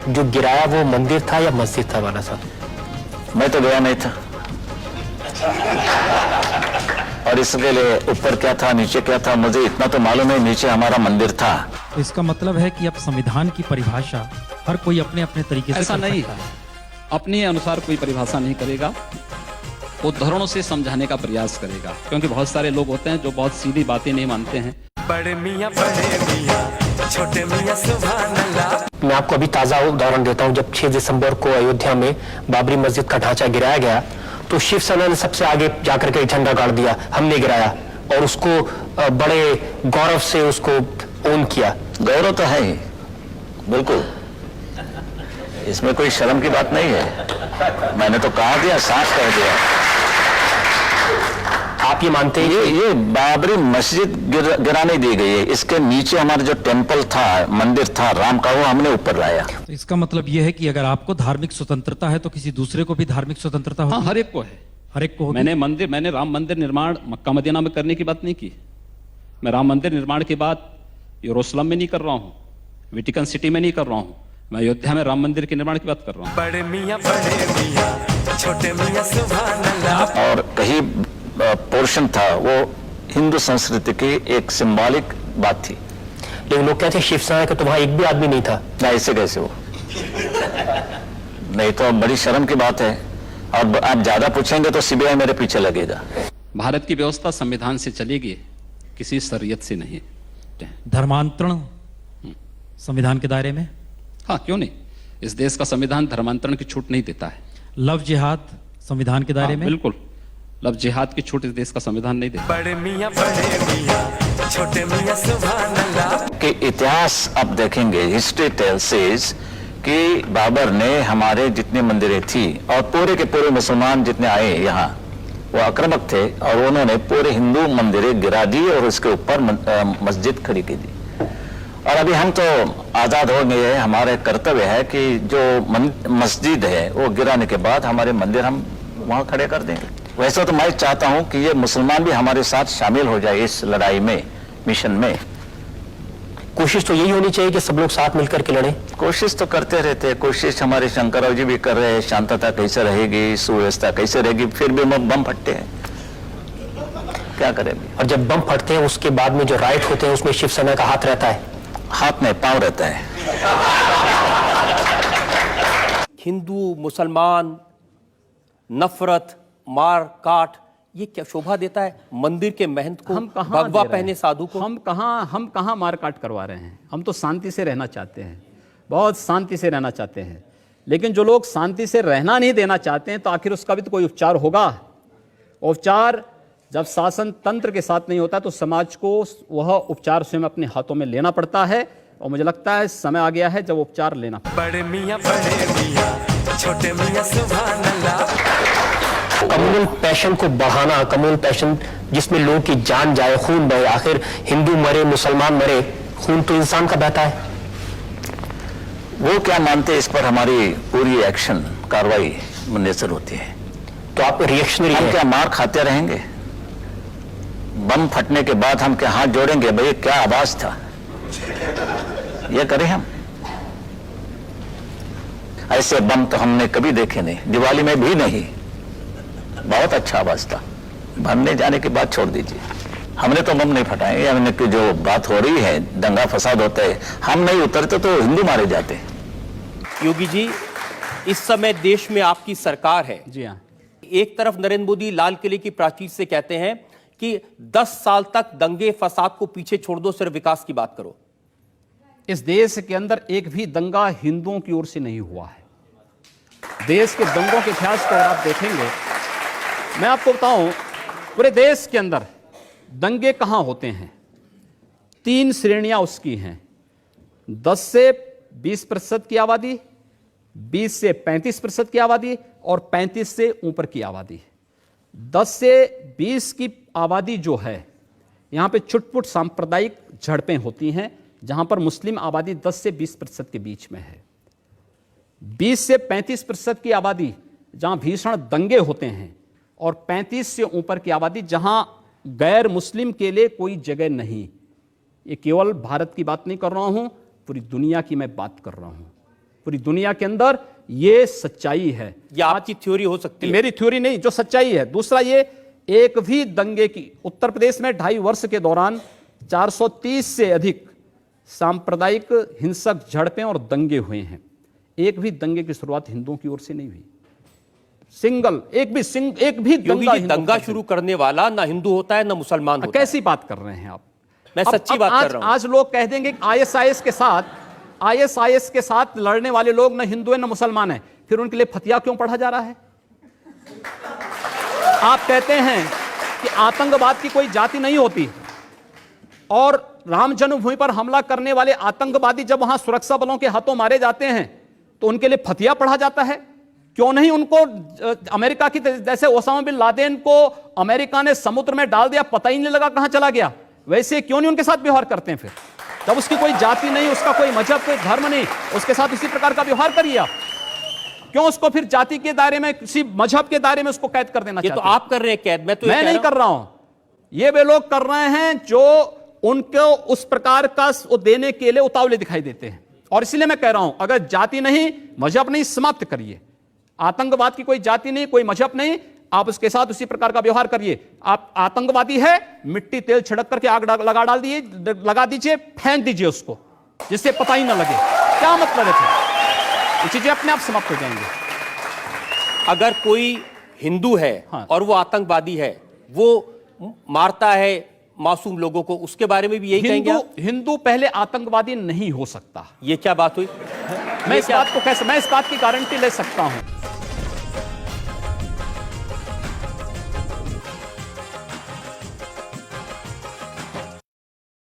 जो गिराया वो मंदिर था या मस्जिद था वाला साहब? मैं तो गया नहीं था, और इसके लिए ऊपर क्या था नीचे क्या था मुझे इतना तो मालूम है, नीचे हमारा मंदिर था। तो इसका मतलब है कि अब संविधान की परिभाषा हर कोई अपने अपने तरीके से ऐसा नहीं है, अपने अनुसार कोई परिभाषा नहीं करेगा, उदाहरणों से समझाने का प्रयास करेगा, क्योंकि बहुत सारे लोग होते हैं जो बहुत सीधी बातें नहीं मानते हैं। बड़े मियां छोटे मियां सुभान अल्लाह। मैं आपको अभी ताजा उदाहरण देता हूं। जब 6 दिसंबर को अयोध्या में बाबरी मस्जिद का ढांचा गिराया गया तो शिवसेना ने सबसे आगे जाकर के झंडा गाड़ दिया, हमने गिराया, और उसको बड़े गौरव से उसको ओन किया। गौरव तो है ही, बिल्कुल, इसमें कोई शर्म की बात नहीं है। मैंने तो कहा दिया, साफ कह दिया। आप ये मानते हैं ये बाबरी मस्जिद गिराने दी गई है, इसके नीचे हमारा जो टेंपल था, मंदिर था राम का, वो हमने ऊपर लाया। तो इसका मतलब यह है कि अगर आपको धार्मिक स्वतंत्रता है तो किसी दूसरे को भी धार्मिक स्वतंत्रता होगी? हाँ, हर एक को है, हर एक को होगी। मैंने राम मंदिर निर्माण मक्का मदीना में करने की बात नहीं की। मैं राम मंदिर निर्माण की बात यरूशलेम में नहीं कर रहा हूँ, वेटिकन सिटी में नहीं कर रहा हूँ, मैं अयोध्या में राम मंदिर के निर्माण की बात कर रहा हूँ। बड़े मियां छोटे मियां सुभान अल्लाह। और कहीं पोर्शन था वो हिंदू संस्कृति की एक सिंबॉलिक बात थी। लेकिन लोग कहते हैं शिवसेना के तो वहां एक भी आदमी नहीं था। ना, ऐसे कैसे हो? नहीं तो बड़ी शर्म की बात है, और आप ज्यादा पूछेंगे तो सीबीआई मेरे पीछे लगेगा। भारत की व्यवस्था संविधान से चलेगी, किसी शरीयत से नहीं। धर्मांतरण संविधान के दायरे में? हाँ, क्यों नहीं, इस देश का संविधान धर्मांतरण की छूट नहीं देता है। लव जिहाद संविधान के दायरे में? बिल्कुल, लव जिहाद की छूट इस देश का संविधान नहीं देता। बड़े मियां छोटे मियां सुभान अल्लाह। कि इतिहास आप देखेंगे, हिस्ट्री टेल्स कि बाबर ने हमारे जितने मंदिरें थी और पूरे के पूरे मुसलमान जितने आए यहाँ, वो आक्रामक थे और उन्होंने पूरे हिंदू मंदिरें गिरा दी और उसके ऊपर मस्जिद खड़ी की दी। और अभी हम तो आजाद हो गए हैं, हमारे कर्तव्य है कि जो मस्जिद है वो गिराने के बाद हमारे मंदिर हम वहां खड़े कर देंगे। वैसे तो मैं चाहता हूं कि ये मुसलमान भी हमारे साथ शामिल हो जाए इस लड़ाई में, मिशन में। कोशिश तो यही होनी चाहिए कि सब लोग साथ मिलकर के लड़ें। कोशिश तो करते रहते हैं, कोशिश हमारे शंकरराव जी भी कर रहे हैं, शांतता कैसे रहेगी, सुव्यवस्था कैसे रहेगी, फिर भी बम फटते हैं, क्या करेंगे। और जब बम फटते हैं उसके बाद में जो राइट होते हैं उसमें शिवसेना का हाथ रहता है? हाथ में पांव रहता है। हिंदू मुसलमान नफरत मार काट, ये क्या शोभा देता है मंदिर के महंत को, भगवा पहने साधु को? हम कहाँ मार काट करवा रहे हैं? हम तो शांति से रहना चाहते हैं, बहुत शांति से रहना चाहते हैं। लेकिन जो लोग शांति से रहना नहीं देना चाहते हैं तो आखिर उसका भी तो कोई उपचार होगा। उपचार जब शासन तंत्र के साथ नहीं होता तो समाज को वह उपचार स्वयं अपने हाथों में लेना पड़ता है, और मुझे लगता है समय आ गया है जब उपचार लेना। बड़े मियां छोटे मियां सुभान अल्लाह। कम्युनल पैशन को बढ़ाना, कम्युनल पैशन जिसमें लोगों की जान जाए, खून बहे, आखिर हिंदू मरे मुसलमान मरे, खून तो इंसान का बहता है। वो क्या मानते हैं इस पर हमारी पूरी एक्शन कार्रवाई मुनसर होती है। तो आप रिएक्शनरी हम हैं? क्या मार खाते रहेंगे? बम फटने के बाद हम क्या हाथ जोड़ेंगे, भाई क्या आवाज था, ये करें हम? ऐसे बम तो हमने कभी देखे नहीं, दिवाली में भी नहीं। बहुत अच्छा आवाज था, भरने जाने की बात छोड़ दीजिए, हमने तो बम नहीं फटाए। हमने की जो बात हो रही है, दंगा फसाद होता है, हम नहीं उतरते तो हिंदू मारे जाते। योगी जी, इस समय देश में आपकी सरकार है। जी हाँ। एक तरफ नरेंद्र मोदी लाल किले की प्राचीर से कहते हैं कि 10 साल तक दंगे फसाद को पीछे छोड़ दो, सिर्फ विकास की बात करो। इस देश के अंदर एक भी दंगा हिंदुओं की ओर से नहीं हुआ है। देश के दंगों के इतिहास को आप देखेंगे, मैं आपको बताऊं, पूरे देश के अंदर दंगे कहां होते हैं? 3 श्रेणियां उसकी हैं। 10 से 20% की आबादी, 20 से 35% की आबादी और 35 से ऊपर की आबादी। 10 से 20 की आबादी जो है, यहां पे छुटपुट सांप्रदायिक झड़पें होती हैं, जहां पर मुस्लिम आबादी 10 से 20% के बीच में है। 20 से 35% की आबादी जहां भीषण दंगे होते हैं, और 35 से ऊपर की आबादी जहां गैर मुस्लिम के लिए कोई जगह नहीं। ये केवल भारत की बात नहीं कर रहा हूं, पूरी दुनिया की मैं बात कर रहा हूं। पूरी दुनिया के अंदर ये सच्चाई है। ये आपकी थ्योरी हो सकती है, मेरी थ्योरी नहीं, जो सच्चाई है। दूसरा, ये एक भी दंगे की, उत्तर प्रदेश में 2.5 वर्ष के दौरान 430 से अधिक सांप्रदायिक हिंसक झड़पें और दंगे हुए हैं। एक भी दंगे की शुरुआत हिंदुओं की ओर से नहीं हुई। एक भी दंगा शुरू करने वाला ना हिंदू होता है ना मुसलमान होता है। कैसी बात कर रहे हैं आप? मैं सच्ची बात कर रहा हूं। आज लोग कह देंगे आईएसआईएस के साथ लड़ने वाले लोग ना हिंदू है ना मुसलमान है, फिर उनके लिए फतिया क्यों पढ़ा जा रहा है? आप कहते हैं कि आतंकवाद की कोई जाति नहीं होती, और राम जन्मभूमि पर हमला करने वाले आतंकवादी जब वहां सुरक्षा बलों के हाथों मारे जाते हैं तो उनके लिए फतिया पढ़ा जाता है। क्यों नहीं उनको अमेरिका की, जैसे ओसामा बिन लादेन को अमेरिका ने समुद्र में डाल दिया, पता ही नहीं लगा कहां चला गया, वैसे क्यों नहीं उनके साथ व्यवहार करते हैं? फिर जब उसकी कोई जाति नहीं, उसका कोई मजहब, कोई धर्म नहीं, उसके साथ इसी प्रकार का व्यवहार करिए आप। क्यों उसको फिर जाति के दायरे में, किसी मजहब के दायरे में उसको कैद कर देना ये चाहते तो आप कर रहे हैं कैद, मैं नहीं कर रहा हूं। ये वे लोग कर रहे हैं जो उनको उस प्रकार का देने के लिए उतावले दिखाई देते हैं। और इसलिए मैं कह रहा हूं, अगर जाति नहीं, मजहब नहीं, समाप्त करिए। आतंकवाद की कोई जाति नहीं, कोई मजहब नहीं, आप उसके साथ उसी प्रकार का व्यवहार करिए। आप आतंकवादी है, मिट्टी तेल छिड़क करके आग लगा दीजिए, फेंक दीजिए उसको, जिससे पता ही ना लगे। क्या मतलब है? ये चीजें अपने आप समाप्त हो जाएंगे। अगर कोई हिंदू है हाँ। और वो आतंकवादी है, वो मारता है मासूम लोगों को, उसके बारे में भी यही कहेंगे आप? हिंदू पहले आतंकवादी नहीं हो सकता। ये क्या बात हुई? मैं इस बात की गारंटी ले सकता हूं।